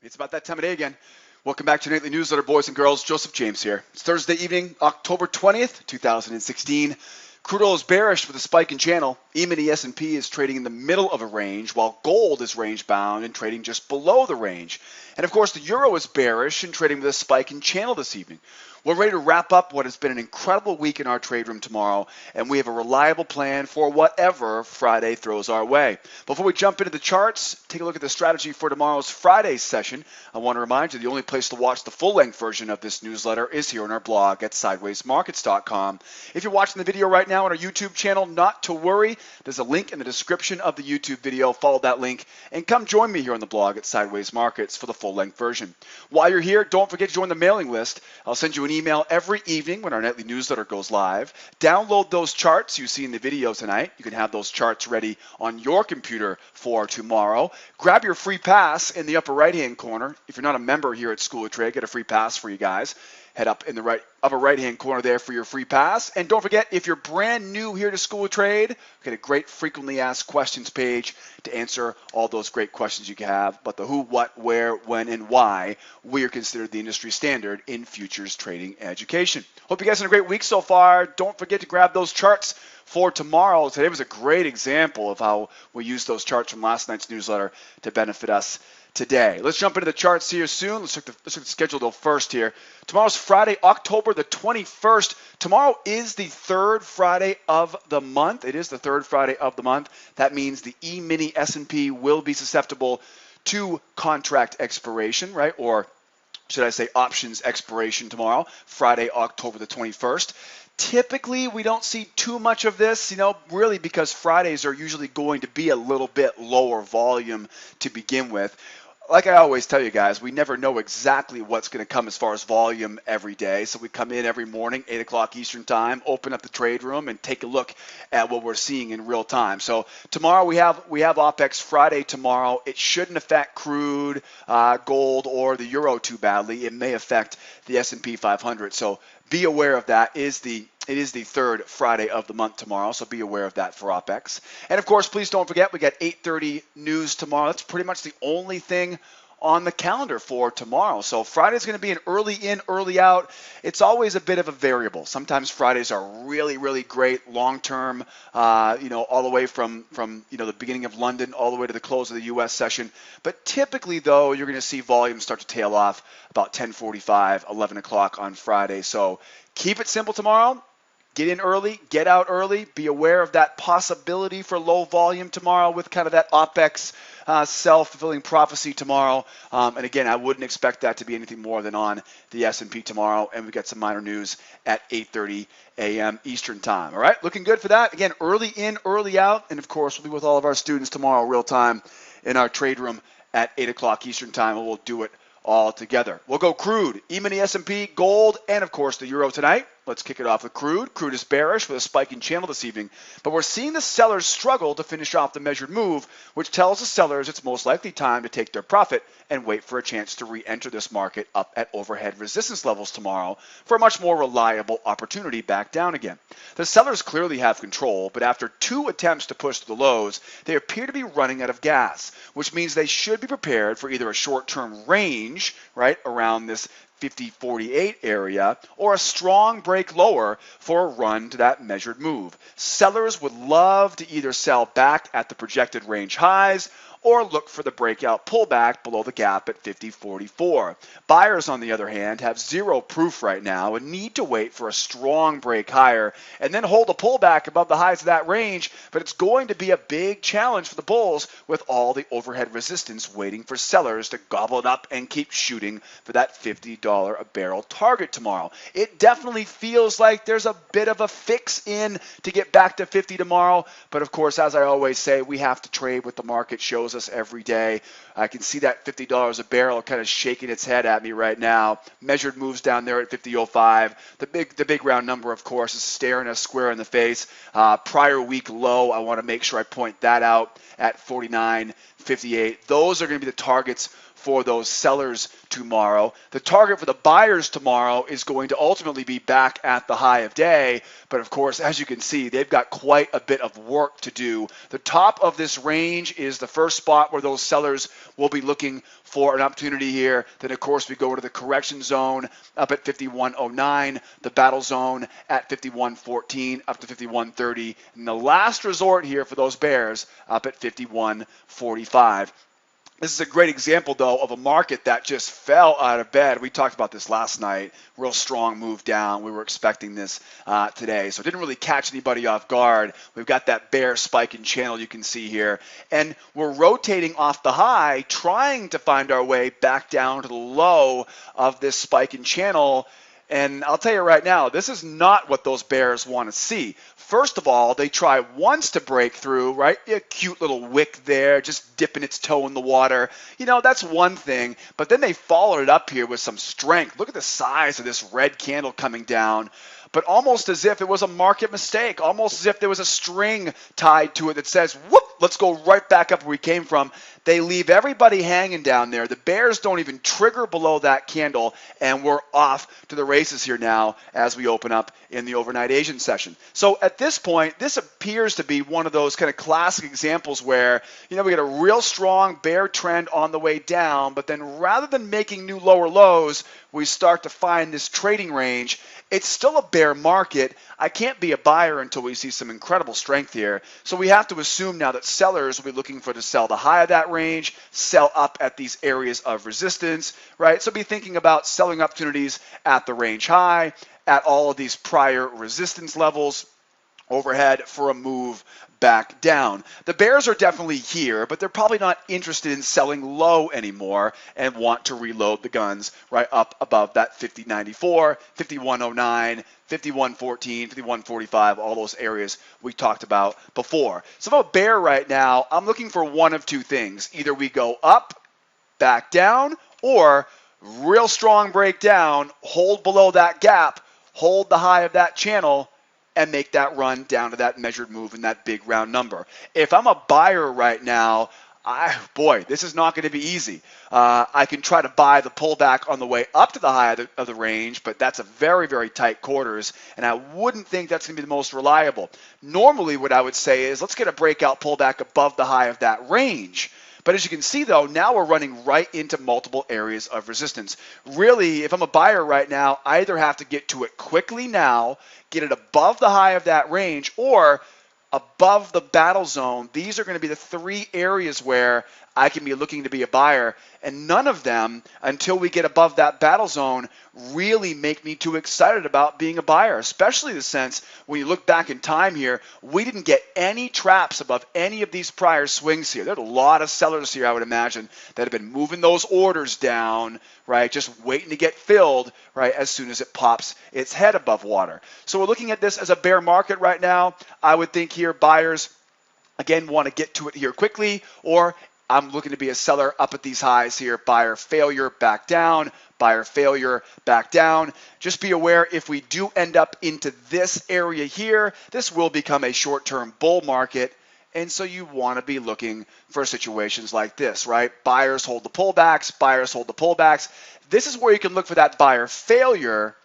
It's about that time of day again. Welcome back to your nightly newsletter, boys and girls. Joseph James here. It's Thursday evening, October 20th, 2016. Crude oil is bearish with a spike in channel. E-mini S&P is trading in the middle of a range, while gold is range bound and trading just below the range. And of course, the euro is bearish and trading with a spike in channel this evening. We're ready to wrap up what has been an incredible week in our trade room tomorrow, and we have a reliable plan for whatever Friday throws our way. Before we jump into the charts, take a look at the strategy for tomorrow's Friday session. I want to remind you the only place to watch the full-length version of this newsletter is here on our blog at sidewaysmarkets.com. If you're watching the video right now on our YouTube channel, not to worry. There's a link in the description of the YouTube video. Follow that link and come join me here on the blog at Sideways Markets for the full-length version. While you're here, don't forget to join the mailing list. I'll send you an email every evening when our nightly newsletter goes live. Download those charts you see in the video tonight. You can have those charts ready on your computer for tomorrow. Grab your free pass in the upper right-hand corner. If you're not a member here at School of Trade, get a free pass for you guys. Head up in the upper right-hand corner there for your free pass. And don't forget, if you're brand new here to School of Trade, we get a great frequently asked questions page to answer all those great questions you can have about the who, what, where, when, and why we are considered the industry standard in futures trading education. Hope you guys had a great week so far. Don't forget to grab those charts for tomorrow. Today was a great example of how we used those charts from last night's newsletter to benefit us today. Let's jump into the charts here soon. Let's look at the schedule though first here. Tomorrow's Friday, October the 21st. Tomorrow is the third Friday of the month. It is the third Friday of the month. That means the E-mini S&P will be susceptible to contract expiration, right? Or should I say options expiration tomorrow, Friday, October the 21st. Typically, we don't see too much of this, really because Fridays are usually going to be a little bit lower volume to begin with. Like I always tell you guys, we never know exactly what's going to come as far as volume every day. So we come in every morning, 8 o'clock Eastern time, open up the trade room, and take a look at what we're seeing in real time. So tomorrow we have OPEX Friday tomorrow. It shouldn't affect crude, gold, or the euro too badly. It may affect the S&P 500. So be aware of that. It is the third Friday of the month tomorrow, so be aware of that for OPEX. And of course, please don't forget, we got 8:30 news tomorrow. That's pretty much the only thing on the calendar for tomorrow. So Friday's going to be an early in, early out. It's always a bit of a variable. Sometimes Fridays are really, really great long-term, all the way from the beginning of London all the way to the close of the U.S. session. But typically, though, you're going to see volume start to tail off about 10:45, 11 o'clock on Friday. So keep it simple tomorrow. Get in early, get out early. Be aware of that possibility for low volume tomorrow with kind of that OPEX self-fulfilling prophecy tomorrow. And again, I wouldn't expect that to be anything more than on the S&P tomorrow. And we got some minor news at 8:30 a.m. Eastern time. All right, looking good for that. Again, early in, early out. And of course, we'll be with all of our students tomorrow real time in our trade room at 8 o'clock Eastern time. And we'll do it all together. We'll go crude, E-mini S&P, gold, and of course the euro tonight. Let's kick it off with crude. Crude is bearish with a spike in channel this evening, but we're seeing the sellers struggle to finish off the measured move, which tells the sellers it's most likely time to take their profit and wait for a chance to re-enter this market up at overhead resistance levels tomorrow for a much more reliable opportunity back down again. The sellers clearly have control, but after two attempts to push to the lows, they appear to be running out of gas, which means they should be prepared for either a short-term range, right, around this 50-48 area, or a strong break lower for a run to that measured move. Sellers would love to either sell back at the projected range highs or look for the breakout pullback below the gap at 50.44. Buyers, on the other hand, have zero proof right now and need to wait for a strong break higher and then hold a pullback above the highs of that range, but it's going to be a big challenge for the bulls with all the overhead resistance waiting for sellers to gobble it up and keep shooting for that $50 a barrel target tomorrow. It definitely feels like there's a bit of a fix in to get back to 50 tomorrow, but of course, as I always say, we have to trade what the market shows us every day. I can see that $50 a barrel kind of shaking its head at me right now. Measured moves down there at 50.05. The big round number, of course, is staring us square in the face. Prior week low, I want to make sure I point that out at 49.58. Those are going to be the targets for those sellers tomorrow. The target for the buyers tomorrow is going to ultimately be back at the high of day. But of course, as you can see, they've got quite a bit of work to do. The top of this range is the first spot where those sellers will be looking for an opportunity here. Then, of course, we go to the correction zone up at 51.09, the battle zone at 51.14 up to 51.30, and the last resort here for those bears up at 51.45. This is a great example, though, of a market that just fell out of bed. We talked about this last night. Real strong move down. We were expecting this today. So it didn't really catch anybody off guard. We've got that bear spike in channel you can see here. And we're rotating off the high, trying to find our way back down to the low of this spike in channel. And I'll tell you right now, this is not what those bears want to see. First of all, they try once to break through, right? A cute little wick there, just dipping its toe in the water. You know, that's one thing. But then they followed it up here with some strength. Look at the size of this red candle coming down. But almost as if it was a market mistake, almost as if there was a string tied to it that says, whoop, let's go right back up where we came from. They leave everybody hanging down there. The bears don't even trigger below that candle, and we're off to the races here now as we open up in the overnight Asian session. So at this point, this appears to be one of those kind of classic examples where, you know, we get a real strong bear trend on the way down, but then rather than making new lower lows, we start to find this trading range. It's still a bear market. I can't be a buyer until we see some incredible strength here. So we have to assume now that sellers will be looking for to sell the high of that range, sell up at these areas of resistance, right? So be thinking about selling opportunities at the range high, at all of these prior resistance levels overhead for a move back down. The bears are definitely here, but they're probably not interested in selling low anymore and want to reload the guns right up above that 50.94, 51.09, 51.14, 51.45, all those areas we talked about before. So if I'm a bear right now, I'm looking for one of two things. Either we go up, back down, or real strong breakdown, hold below that gap, hold the high of that channel, and make that run down to that measured move and that big round number. If I'm a buyer right now, boy, this is not going to be easy. I can try to buy the pullback on the way up to the high of the range, but that's a very, very tight quarters, and I wouldn't think that's going to be the most reliable. Normally, what I would say is let's get a breakout pullback above the high of that range. But as you can see, though, now we're running right into multiple areas of resistance. Really, if I'm a buyer right now, I either have to get to it quickly now, get it above the high of that range, or above the battle zone. These are going to be the three areas where I can be looking to be a buyer, and none of them, until we get above that battle zone, really make me too excited about being a buyer, especially in the sense when you look back in time here, we didn't get any traps above any of these prior swings here. There's a lot of sellers here, I would imagine, that have been moving those orders down, right, just waiting to get filled, right, as soon as it pops its head above water. So we're looking at this as a bear market right now. I would think here buyers, again, want to get to it here quickly, or I'm looking to be a seller up at these highs here. Buyer failure, back down. Buyer failure, back down. Just be aware if we do end up into this area here, this will become a short-term bull market. And so you want to be looking for situations like this, right? Buyers hold the pullbacks. Buyers hold the pullbacks. This is where you can look for that buyer failure,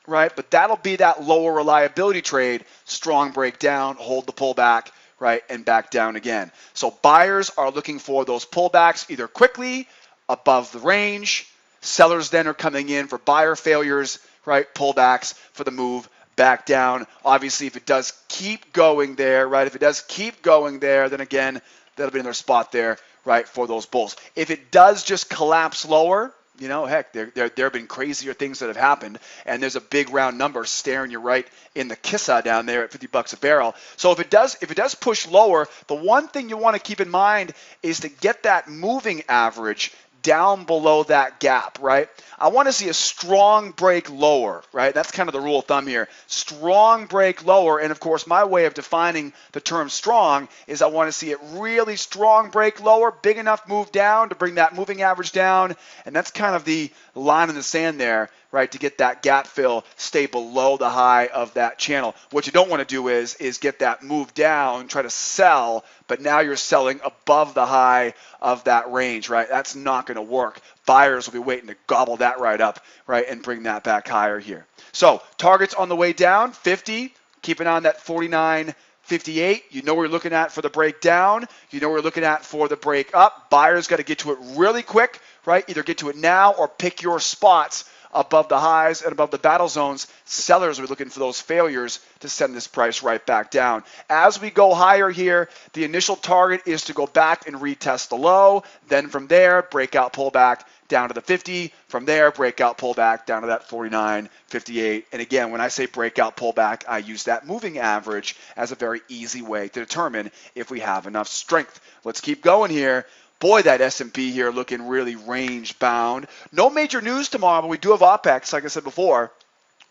right? But that'll be that lower reliability trade. Strong breakdown, hold the pullback, right, and back down again. So buyers are looking for those pullbacks either quickly, above the range. Sellers then are coming in for buyer failures, right, pullbacks for the move back down. Obviously, if it does keep going there, right, if it does keep going there, then again, that'll be another spot there, right, for those bulls. If it does just collapse lower, you know, heck, there have been crazier things that have happened, and there's a big round number staring you right in the kissa down there at $50 a barrel. So if it does push lower, the one thing you want to keep in mind is to get that moving average down below that gap, right? I want to see a strong break lower, right? That's kind of the rule of thumb here. Strong break lower, and of course my way of defining the term strong is I want to see it really strong break lower, big enough move down to bring that moving average down, and that's kind of the line in the sand there right, to get that gap fill, stay below the high of that channel. What you don't want to do is get that move down, try to sell, but now you're selling above the high of that range, right? That's not going to work. Buyers will be waiting to gobble that right up, right, and bring that back higher here. So targets on the way down, 50, keep an eye on that 49.58. You know what you're looking at for the breakdown. You know what you're looking at for the break up. Buyers got to get to it really quick, right? Either get to it now or pick your spots above the highs and above the battle zones. Sellers are looking for those failures to send this price right back down. As we go higher here, the initial target is to go back and retest the low. Then from there, breakout pullback down to the 50. From there, breakout pullback down to that 49.58. And again, when I say breakout pullback, I use that moving average as a very easy way to determine if we have enough strength. Let's keep going here. Boy, that S&P here looking really range bound. No major news tomorrow, but we do have OPEX, like I said before.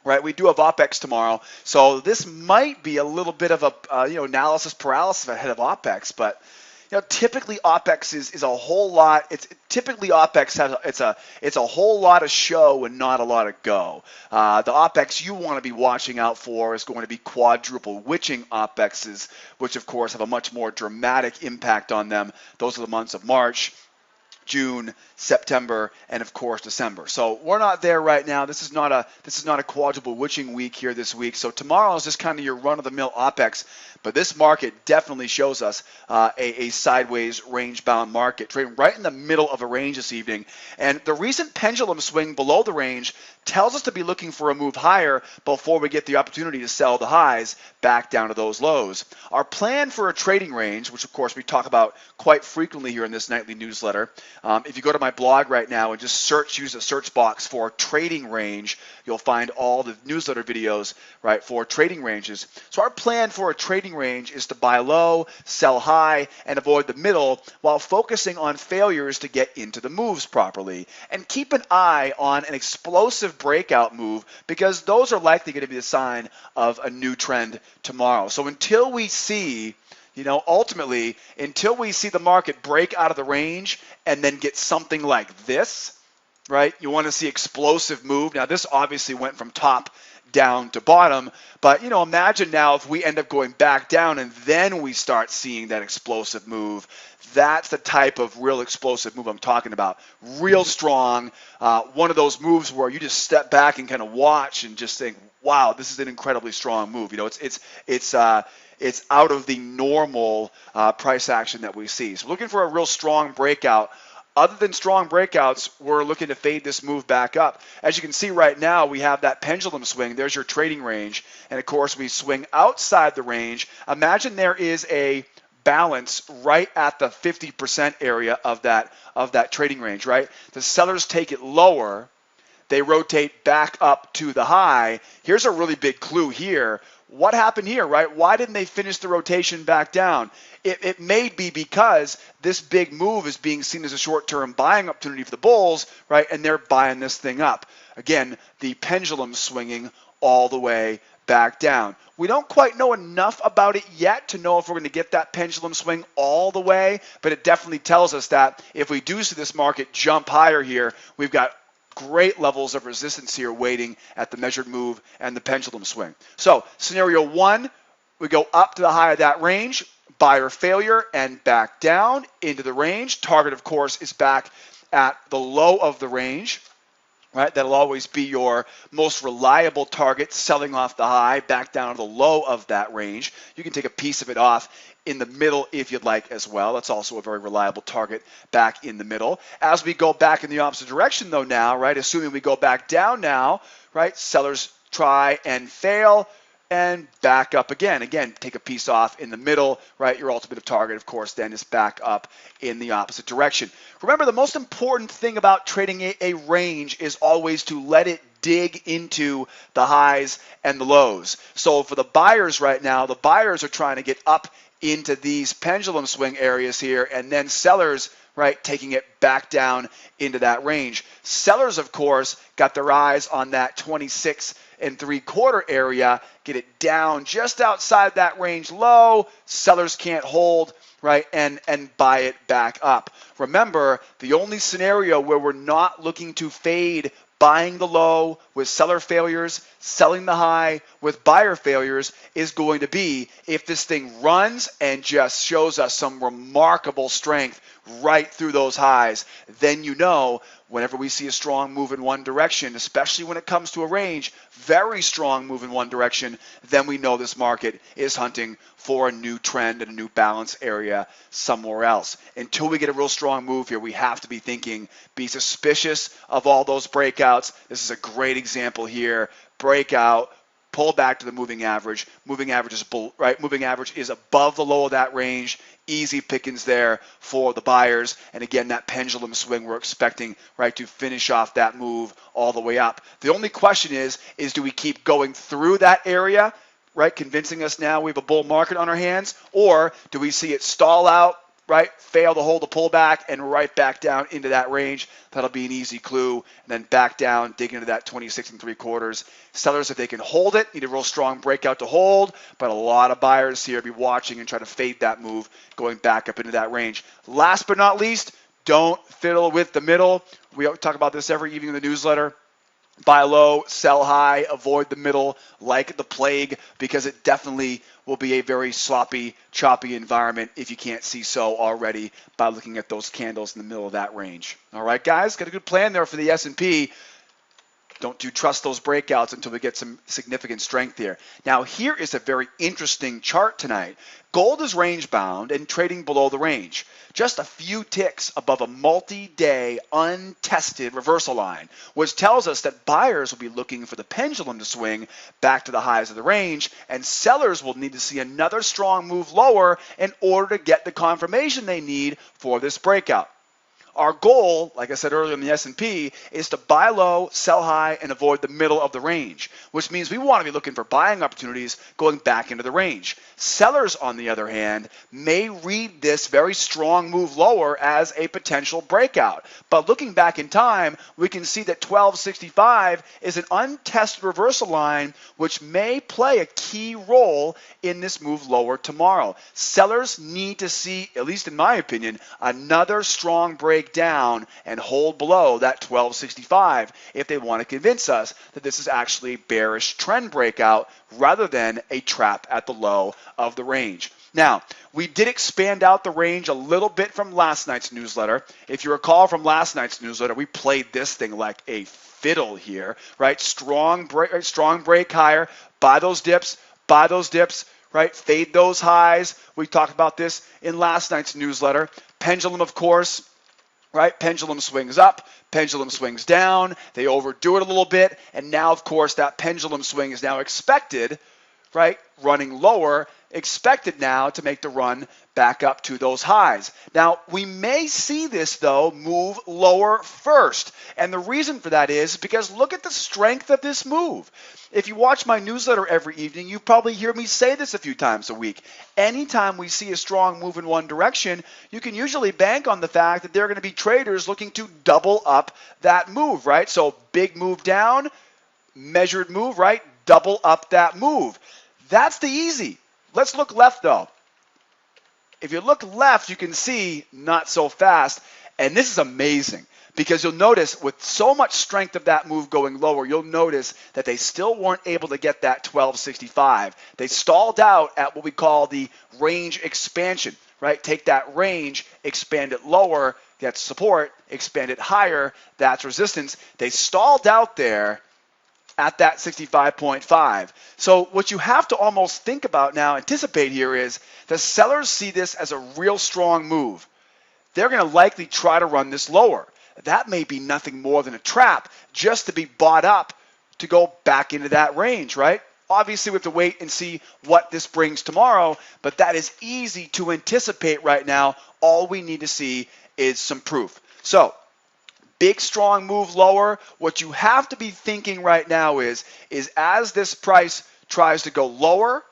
Right, we do have OPEX tomorrow, so this might be a little bit of a analysis paralysis ahead of OPEX. But typically OPEX is a whole lot. Typically OPEX has it's a whole lot of show and not a lot of go. The OPEX you want to be watching out for is going to be quadruple witching OPEXs, which of course have a much more dramatic impact on them. Those are the months of March, June, September, and of course December. So we're not there right now. This is not a quadruple witching week here this week. So tomorrow is just kind of your run-of-the-mill OPEX. But this market definitely shows us a sideways range-bound market, trading right in the middle of a range this evening. And the recent pendulum swing below the range tells us to be looking for a move higher before we get the opportunity to sell the highs back down to those lows. Our plan for a trading range, which of course we talk about quite frequently here in this nightly newsletter, if you go to my blog right now and just use a search box for trading range, you'll find all the newsletter videos, right, for trading ranges. So our plan for a trading range is to buy low, sell high, and avoid the middle while focusing on failures to get into the moves properly. And keep an eye on an explosive breakout move, because those are likely going to be the sign of a new trend tomorrow. So until we see ultimately, until we see the market break out of the range and then get something like this, right? You want to see explosive move. Now, this obviously went from top down to bottom, but imagine now if we end up going back down and then we start seeing that explosive move. That's the type of real explosive move I'm talking about. Real strong, one of those moves where you just step back and kind of watch and just think, wow, this is an incredibly strong move. It's out of the normal price action that we see. So looking for a real strong breakout. Other than strong breakouts, we're looking to fade this move back up. As you can see right now, we have that pendulum swing. There's your trading range. And of course, we swing outside the range. Imagine there is a balance right at the 50% area of that trading range, right? The sellers take it lower. They rotate back up to the high. Here's a really big clue here. What happened here, right? Why didn't they finish the rotation back down? It may be because this big move is being seen as a short-term buying opportunity for the bulls, right? And they're buying this thing up. Again, the pendulum swinging all the way back down. We don't quite know enough about it yet to know if we're going to get that pendulum swing all the way, but it definitely tells us that if we do see this market jump higher here, we've got great levels of resistance here waiting at the measured move and the pendulum swing. So scenario one, we go up to the high of that range, buyer failure, and back down into the range. Target, of course, is back at the low of the range. Right, that'll always be your most reliable target, selling off the high, back down to the low of that range. You can take a piece of it off in the middle if you'd like as well. That's also a very reliable target back in the middle. As we go back in the opposite direction though now, right, assuming we go back down now, right, sellers try and fail, and back up again. Again, take a piece off in the middle, right? Your ultimate target, of course, then is back up in the opposite direction. Remember, the most important thing about trading a range is always to let it dig into the highs and the lows. So for the buyers right now, the buyers are trying to get up into these pendulum swing areas here, and then sellers, right, taking it back down into that range. Sellers, of course, got their eyes on that 26 3/4 area, get it down just outside that range low. Sellers can't hold, right, and buy it back up. Remember, the only scenario where we're not looking to fade buying the low with seller failures, selling the high with buyer failures is going to be if this thing runs and just shows us some remarkable strength right through those highs. Then you know whenever we see a strong move in one direction, especially when it comes to a range, very strong move in one direction, then we know this market is hunting for a new trend and a new balance area somewhere else. Until we get a real strong move here, we have to be thinking, be suspicious of all those breakouts. This is a great example here. Breakout, pull back to the moving average. Moving average is above the low of that range. Easy pickings there for the buyers. And again, that pendulum swing we're expecting, right, to finish off that move all the way up. The only question is do we keep going through that area, right, convincing us now we have a bull market on our hands, or do we see it stall out, right, fail to hold the pullback and right back down into that range? That'll be an easy clue. And then back down, dig into that 26 3/4. Sellers, if they can hold it, need a real strong breakout to hold, but a lot of buyers here be watching and try to fade that move going back up into that range. Last but not least, don't fiddle with the middle. We talk about this every evening in the newsletter. Buy low, sell high, avoid the middle like the plague, because it definitely will be a very sloppy, choppy environment if you can't see so already by looking at those candles in the middle of that range. All right, guys, got a good plan there for the S&P. Don't trust those breakouts until we get some significant strength here. Now, here is a very interesting chart tonight. Gold is range bound and trading below the range, just a few ticks above a multi-day untested reversal line, which tells us that buyers will be looking for the pendulum to swing back to the highs of the range, and sellers will need to see another strong move lower in order to get the confirmation they need for this breakout. Our goal, like I said earlier in the S&P, is to buy low, sell high, and avoid the middle of the range, which means we want to be looking for buying opportunities going back into the range. Sellers, on the other hand, may read this very strong move lower as a potential breakout. But looking back in time, we can see that 1265 is an untested reversal line, which may play a key role in this move lower tomorrow. Sellers need to see, at least in my opinion, another strong break down and hold below that 1265 if they want to convince us that this is actually a bearish trend breakout rather than a trap at the low of the range. Now, we did expand out the range a little bit from last night's newsletter. If you recall from last night's newsletter, we played this thing like a fiddle here, right? Strong break higher, buy those dips, right? Fade those highs. We talked about this in last night's newsletter. Pendulum, of course, right? Pendulum swings up, pendulum swings down. They overdo it a little bit. And now, of course, that pendulum swing is now expected, right? Running lower, expected now to make the run back up to those highs. Now, we may see this, though, move lower first. And the reason for that is because look at the strength of this move. If you watch my newsletter every evening, you probably hear me say this a few times a week. Anytime we see a strong move in one direction, you can usually bank on the fact that there are going to be traders looking to double up that move, right? So big move down, measured move, right? Double up that move. That's the easy. Let's look left, though. If you look left, you can see not so fast. And this is amazing because you'll notice with so much strength of that move going lower, you'll notice that they still weren't able to get that 1265. They stalled out at what we call the range expansion, right? Take that range, expand it lower, that's support, expand it higher, that's resistance. They stalled out there at that 65.5. So what you have to almost think about now, anticipate here, is the sellers see this as a real strong move. They're going to likely try to run this lower. That may be nothing more than a trap just to be bought up to go back into that range, right? Obviously, we have to wait and see what this brings tomorrow, but that is easy to anticipate right now. All we need to see is some proof. So, big, strong move lower. What you have to be thinking right now is as this price tries to go lower,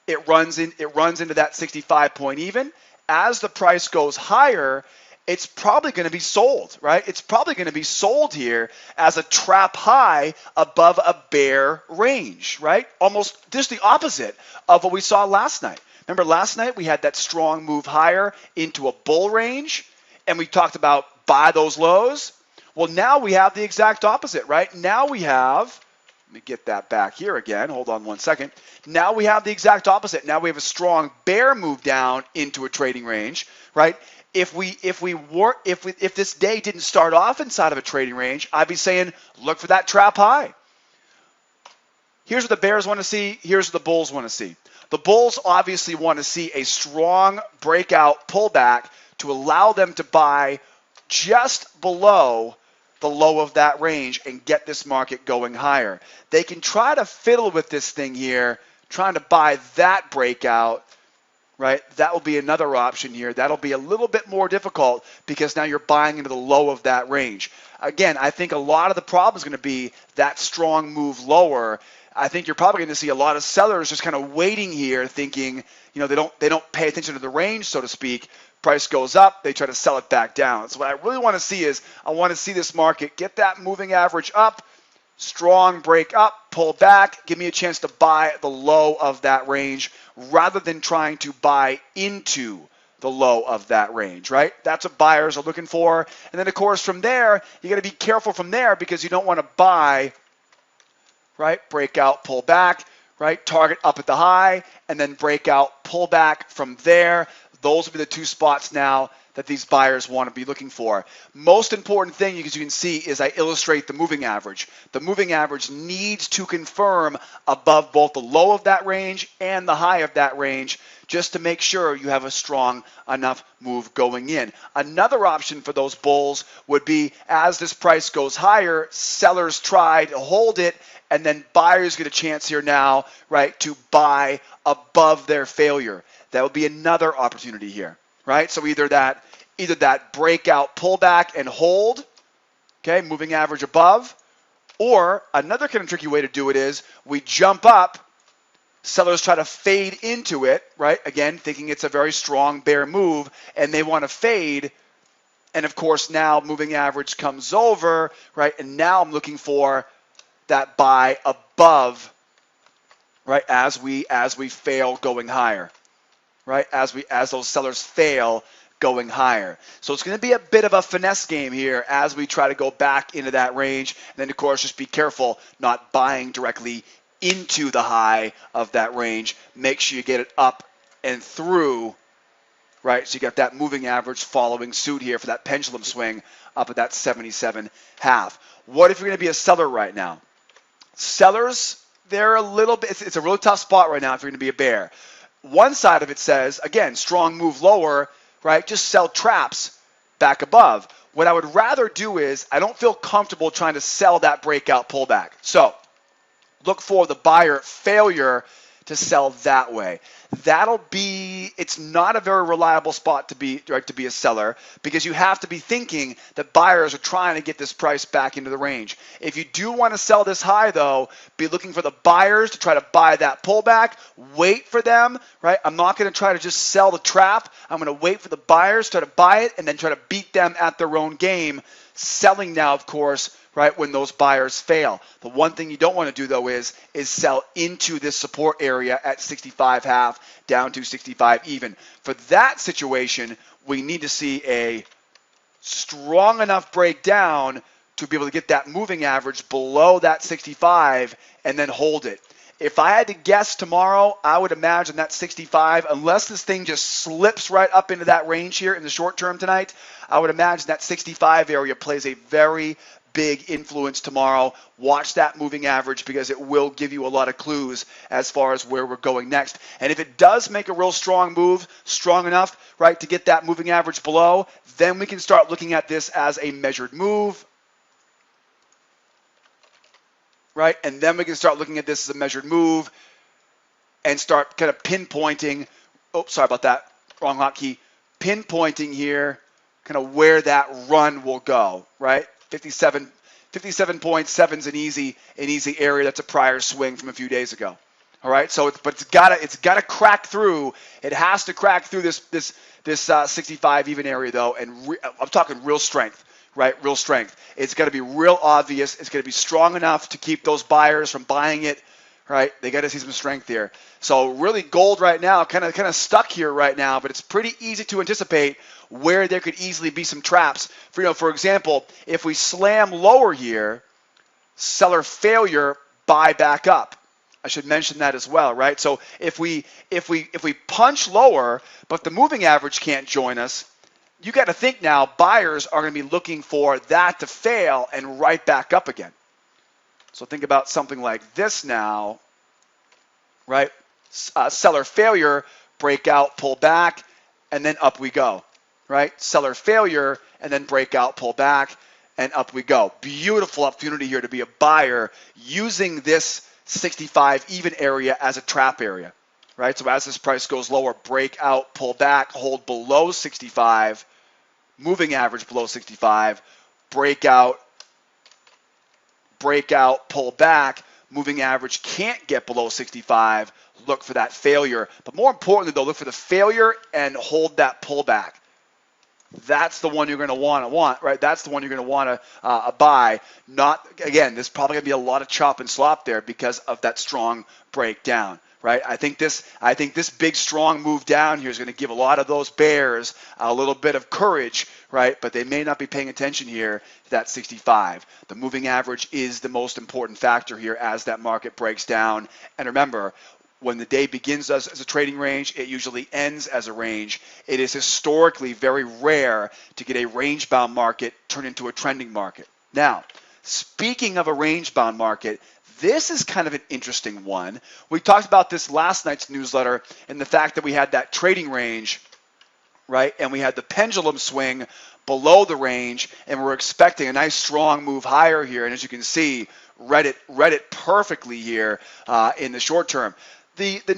it runs into that 65 point even. As the price goes higher, it's probably going to be sold, right? It's probably going to be sold here as a trap high above a bear range, right? Almost just the opposite of what we saw last night. Remember last night we had that strong move higher into a bull range, and we talked about buy those lows. Well, now we have the exact opposite, right? Now we have, let me get that back here again. Hold on one second. Now we have the exact opposite. Now we have a strong bear move down into a trading range, right? If this day didn't start off inside of a trading range, I'd be saying look for that trap high. Here's what the bears want to see. Here's what the bulls want to see. The bulls obviously want to see a strong breakout pullback to allow them to buy just below the low of that range and get this market going higher. They can try to fiddle with this thing here, trying to buy that breakout, right? That will be another option here. That'll be a little bit more difficult because now you're buying into the low of that range. Again, I think a lot of the problem is going to be that strong move lower. I think you're probably going to see a lot of sellers just kind of waiting here thinking, you know, they don't pay attention to the range, so to speak. Price goes up, they try to sell it back down. So what I really want to see is I want to see this market get that moving average up, strong break up, pull back, give me a chance to buy the low of that range rather than trying to buy into the low of that range, right? That's what buyers are looking for. And then, of course, from there, you got to be careful from there because you don't want to buy, right? Breakout, pull back, right? Target up at the high, and then breakout, pull back from there. Those will be the two spots now that these buyers want to be looking for. Most important thing, as you can see, is I illustrate the moving average. The moving average needs to confirm above both the low of that range and the high of that range just to make sure you have a strong enough move going in. Another option for those bulls would be as this price goes higher, sellers try to hold it, and then buyers get a chance here now, right, to buy above their failure. That would be another opportunity here, right? So either that breakout pullback and hold, okay, moving average above, or another kind of tricky way to do it is we jump up, sellers try to fade into it, right? Again, thinking it's a very strong bear move, and they want to fade, and of course now moving average comes over, right? And now I'm looking for that buy above, right? As we fail going higher. Right, as those sellers fail going higher. So it's going to be a bit of a finesse game here as we try to go back into that range. And then, of course, just be careful not buying directly into the high of that range. Make sure you get it up and through, right? So you got that moving average following suit here for that pendulum swing up at that 77.5. What if you're going to be a seller right now? Sellers, they're a little bit, it's a really tough spot right now if you're going to be a bear. One side of it says, again, strong move lower, right? Just sell traps back above. What I would rather do is I don't feel comfortable trying to sell that breakout pullback. So look for the buyer failure to sell that way. It's not a very reliable spot to be a seller because you have to be thinking that buyers are trying to get this price back into the range. If you do want to sell this high though, be looking for the buyers to try to buy that pullback, wait for them, right? I'm not going to try to just sell the trap. I'm going to wait for the buyers to try to buy it and then try to beat them at their own game. Selling now, of course, right, when those buyers fail. The one thing you don't want to do, though, is sell into this support area at 65.5 down to 65 even. For that situation, we need to see a strong enough breakdown to be able to get that moving average below that 65 and then hold it. If I had to guess tomorrow, I would imagine that 65, unless this thing just slips right up into that range here in the short term tonight, I would imagine that 65 area plays a very big influence tomorrow. Watch that moving average because it will give you a lot of clues as far as where we're going next. And if it does make a real strong move, strong enough, right, to get that moving average below, then we can start looking at this as a measured move. Right, and then we can start looking at this as a measured move and start kind of pinpointing, sorry about that, wrong hotkey, pinpointing here kind of where that run will go, right? 57.7 is an easy area. That's a prior swing from a few days ago. All right, so it's gotta crack through. It has to crack through this 65 even area though, and I'm talking real strength. Right, real strength. It's got to be real obvious. It's got to be strong enough to keep those buyers from buying it. Right, they got to see some strength here. So really, gold right now, kind of stuck here right now, but it's pretty easy to anticipate where there could easily be some traps. For example, if we slam lower here, seller failure, buy back up. I should mention that as well, right? So if we punch lower, but the moving average can't join us, you got to think now buyers are going to be looking for that to fail and right back up again. So think about something like this now, right? Seller failure, breakout, pull back, and then up we go, right? Seller failure, and then breakout, pull back, and up we go. Beautiful opportunity here to be a buyer using this 65 even area as a trap area, right? So as this price goes lower, break out, pull back, hold below 65, moving average below 65, breakout, pull back, moving average can't get below 65, look for that failure. But more importantly though, look for the failure and hold that pullback. That's the one you're going to want, right? That's the one you're going to want to buy. Not, again, there's probably going to be a lot of chop and slop there because of that strong breakdown, right? I think this big strong move down here is going to give a lot of those bears a little bit of courage, right? But they may not be paying attention here to that 65. The moving average is the most important factor here as that market breaks down. And remember, when the day begins as a trading range, it usually ends as a range. It is historically very rare to get a range-bound market turn into a trending market. Now, speaking of a range-bound market, this is kind of an interesting one. We talked about this last night's newsletter and the fact that we had that trading range, right? And we had the pendulum swing below the range, and we're expecting a nice strong move higher here. And as you can see, read it perfectly here in the short term. The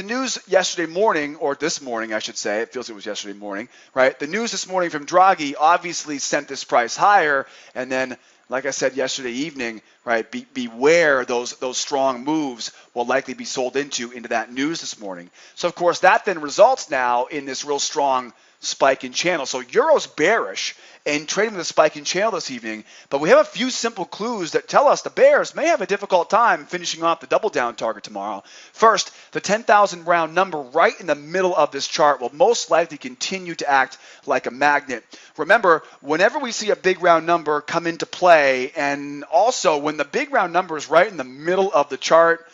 news yesterday morning, or this morning, I should say, it feels like it was yesterday morning, right? The news this morning from Draghi obviously sent this price higher, and then, like I said yesterday evening, right? Beware those strong moves will likely be sold into that news this morning. So of course that then results now in this real strong spike in channel. So Euro's bearish and trading with a spike in channel this evening, but we have a few simple clues that tell us the bears may have a difficult time finishing off the double down target tomorrow. First, the 10,000 round number right in the middle of this chart will most likely continue to act like a magnet. Remember, whenever we see a big round number come into play, and also when the big round number is right in the middle of the chart,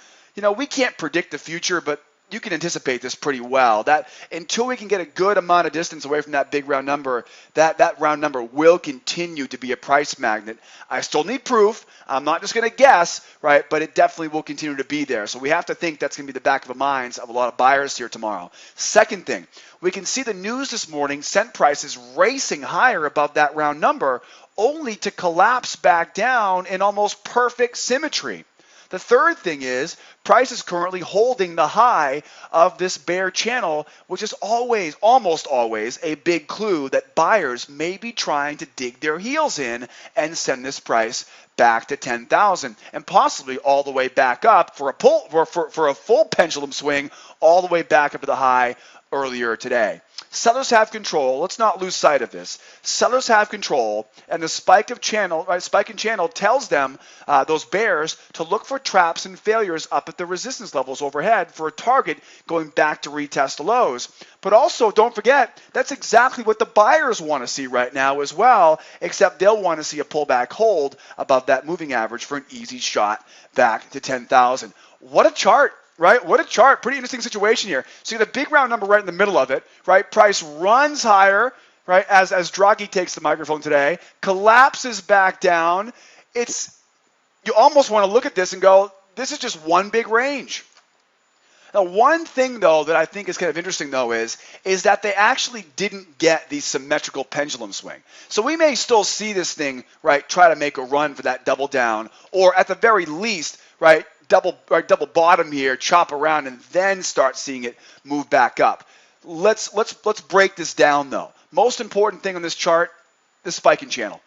we can't predict the future, but you can anticipate this pretty well, that until we can get a good amount of distance away from that big round number, that round number will continue to be a price magnet. I still need proof. I'm not just going to guess, right? But it definitely will continue to be there. So we have to think that's going to be the back of the minds of a lot of buyers here tomorrow. Second thing, we can see the news this morning sent prices racing higher above that round number, only to collapse back down in almost perfect symmetry. The third thing is price is currently holding the high of this bear channel, which is almost always a big clue that buyers may be trying to dig their heels in and send this price back to 10,000 and possibly all the way back up for a full pendulum swing all the way back up to the high earlier today. Sellers have control. Let's not lose sight of this. Sellers have control, and the spike in channel tells them, those bears, to look for traps and failures up at the resistance levels overhead for a target going back to retest the lows. But also, don't forget, that's exactly what the buyers want to see right now as well, except they'll want to see a pullback hold above that moving average for an easy shot back to 10,000. What a chart! Right? What a chart. Pretty interesting situation here. So you have the big round number right in the middle of it, right? Price runs higher, right? As Draghi takes the microphone today, collapses back down. You almost want to look at this and go, this is just one big range. Now, one thing, though, that I think is kind of interesting, though, is that they actually didn't get the symmetrical pendulum swing. So we may still see this thing, right, try to make a run for that double down, or at the very least, right, double bottom here, chop around, and then start seeing it move back up. Let's break this down, though. Most important thing on this chart, the spike in channel,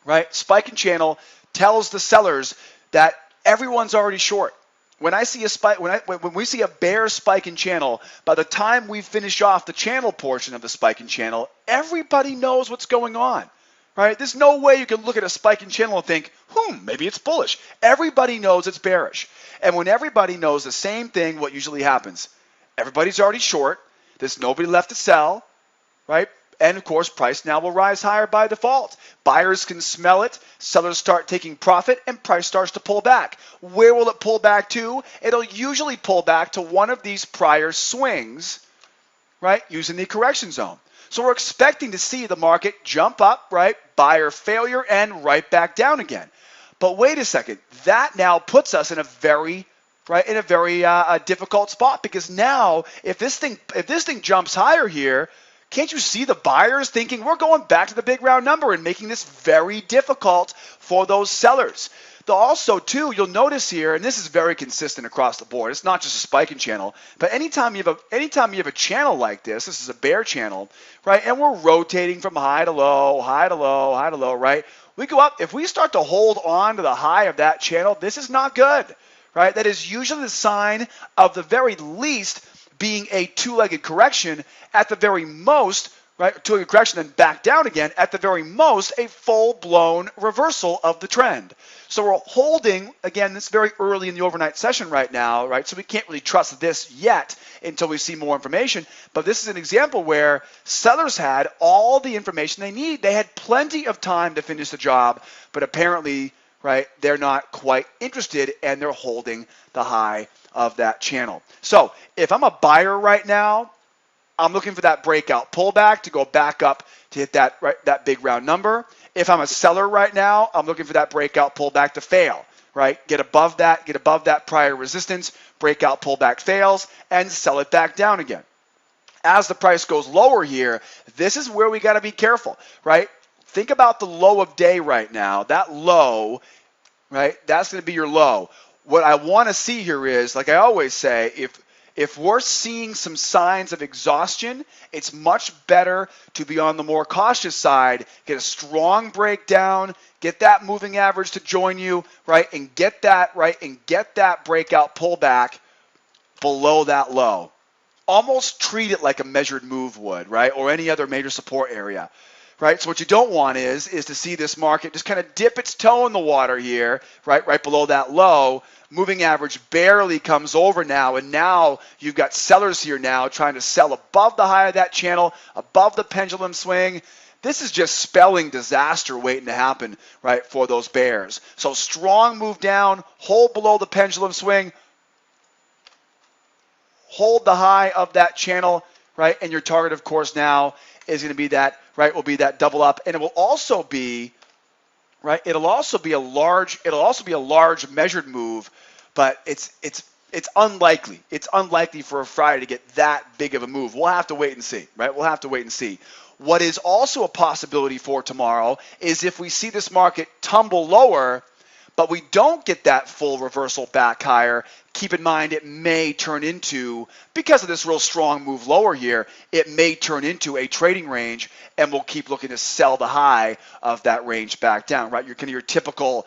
right? Spike in channel tells the sellers that everyone's already short. When I see a spike, when we see a bear spike in channel, by the time we finish off the channel portion of the spike in channel, everybody knows what's going on. Right? There's no way you can look at a spike in channel and think, maybe it's bullish. Everybody knows it's bearish. And when everybody knows the same thing, what usually happens? Everybody's already short. There's nobody left to sell, right? And of course, price now will rise higher by default. Buyers can smell it, sellers start taking profit, and price starts to pull back. Where will it pull back to? It'll usually pull back to one of these prior swings, right, using the correction zone. So we're expecting to see the market jump up, right, buyer failure, and right back down again. But wait a second, that now puts us in a very difficult spot, because now if this thing jumps higher here, can't you see the buyers thinking we're going back to the big round number and making this very difficult for those sellers? Also, too, you'll notice here, and this is very consistent across the board. It's not just a spiking channel, but anytime you have a channel like this is a bear channel, right? And we're rotating from high to low, high to low, high to low, right? We go up. If we start to hold on to the high of that channel, this is not good, right? That is usually the sign of the very least being a two-legged correction, at the very most, right? Two-legged correction, then back down again, at the very most, a full-blown reversal of the trend. So we're holding, again, this very early in the overnight session right now, right? So we can't really trust this yet until we see more information. But this is an example where sellers had all the information they need. They had plenty of time to finish the job, but apparently, right, they're not quite interested, and they're holding the high of that channel. So if I'm a buyer right now, I'm looking for that breakout pullback to go back up to hit that big round number. If I'm a seller right now, I'm looking for that breakout pullback to fail, right? Get above that prior resistance, breakout pullback fails, and sell it back down again. As the price goes lower here, this is where we got to be careful, right? Think about the low of day right now. That low, right? That's going to be your low. What I want to see here is, like I always say, if we're seeing some signs of exhaustion, it's much better to be on the more cautious side, get a strong breakdown, get that moving average to join you, right? And get that breakout pullback below that low. Almost treat it like a measured move would, right? Or any other major support area. Right, so what you don't want is to see this market just kind of dip its toe in the water here, right below that low. Moving average barely comes over now, and now you've got sellers here now trying to sell above the high of that channel, above the pendulum swing. This is just spelling disaster waiting to happen, right, for those bears. So strong move down, hold below the pendulum swing, hold the high of that channel, right, and your target, of course, now is going to be that, right, will be that double up, and it will also be, right, it'll also be a large measured move, but it's unlikely. It's unlikely for a Friday to get that big of a move. We'll have to wait and see, right? We'll have to wait and see. What is also a possibility for tomorrow is if we see this market tumble lower, but we don't get that full reversal back higher, keep in mind it may turn into, because of this real strong move lower here, it may turn into a trading range, and we'll keep looking to sell the high of that range back down, right? Your typical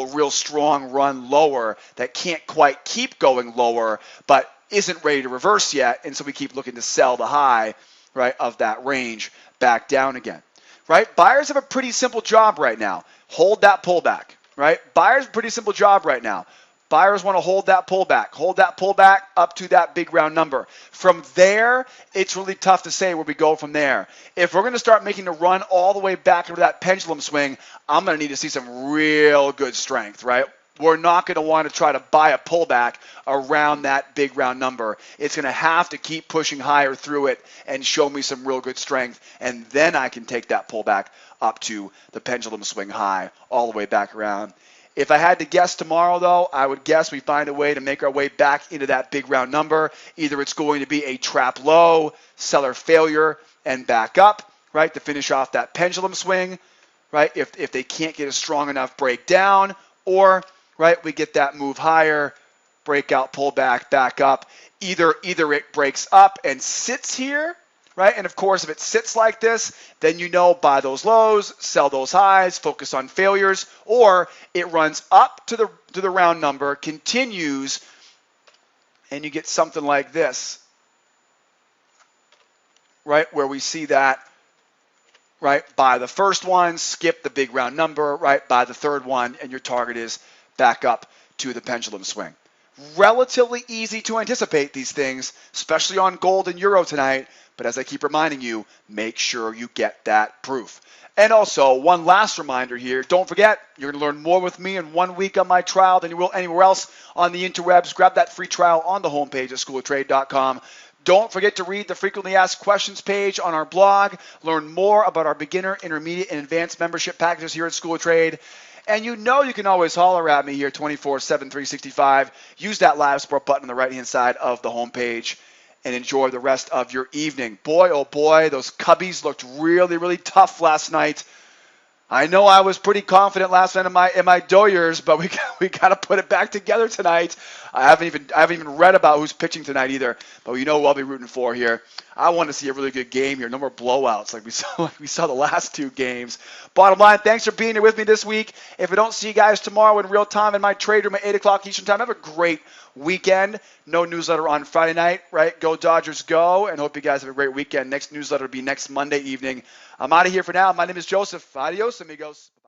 real strong run lower that can't quite keep going lower, but isn't ready to reverse yet, and so we keep looking to sell the high, right, of that range back down again, right? Buyers have a pretty simple job right now. Hold that pullback. Right? Buyers, pretty simple job right now. Buyers want to hold that pullback up to that big round number. From there, it's really tough to say where we go from there. If we're going to start making the run all the way back into that pendulum swing, I'm going to need to see some real good strength, right? We're not going to want to try to buy a pullback around that big round number. It's going to have to keep pushing higher through it and show me some real good strength, and then I can take that pullback up to the pendulum swing high all the way back around. If I had to guess tomorrow, though, I would guess we find a way to make our way back into that big round number. Either it's going to be a trap low, seller failure, and back up, right, to finish off that pendulum swing, right, if they can't get a strong enough breakdown, or, right, we get that move higher, breakout, pullback, back up. Either it breaks up and sits here, right? And of course, if it sits like this, then you know, buy those lows, sell those highs, focus on failures, or it runs up to the round number, continues, and you get something like this, right? Where we see that, right? Buy the first one, skip the big round number, right? Buy the third one, and your target is back up to the pendulum swing, Relatively easy to anticipate these things, especially on gold and euro tonight. But as I keep reminding you, make sure you get that proof. And also, one last reminder here, don't forget, you're going to learn more with me in 1 week on my trial than you will anywhere else on the interwebs. Grab that free trial on the homepage at schooloftrade.com. Don't forget to read the frequently asked questions page on our blog. Learn more about our beginner, intermediate, and advanced membership packages here at School of Trade. And you know you can always holler at me here 24/7, 365. Use that live support button on the right-hand side of the homepage and enjoy the rest of your evening. Boy, oh boy, those Cubbies looked really, really tough last night. I know I was pretty confident last night in my Doyers, but we got to put it back together tonight. I haven't even read about who's pitching tonight either, but you know who I'll be rooting for here. I want to see a really good game here. No more blowouts like we saw the last two games. Bottom line, thanks for being here with me this week. If I don't see you guys tomorrow in real time in my trade room at 8 o'clock Eastern time, have a great weekend. No newsletter on Friday night, right? Go Dodgers, go, and hope you guys have a great weekend. Next newsletter will be next Monday evening. I'm out of here for now. My name is Joseph. Adios, amigos.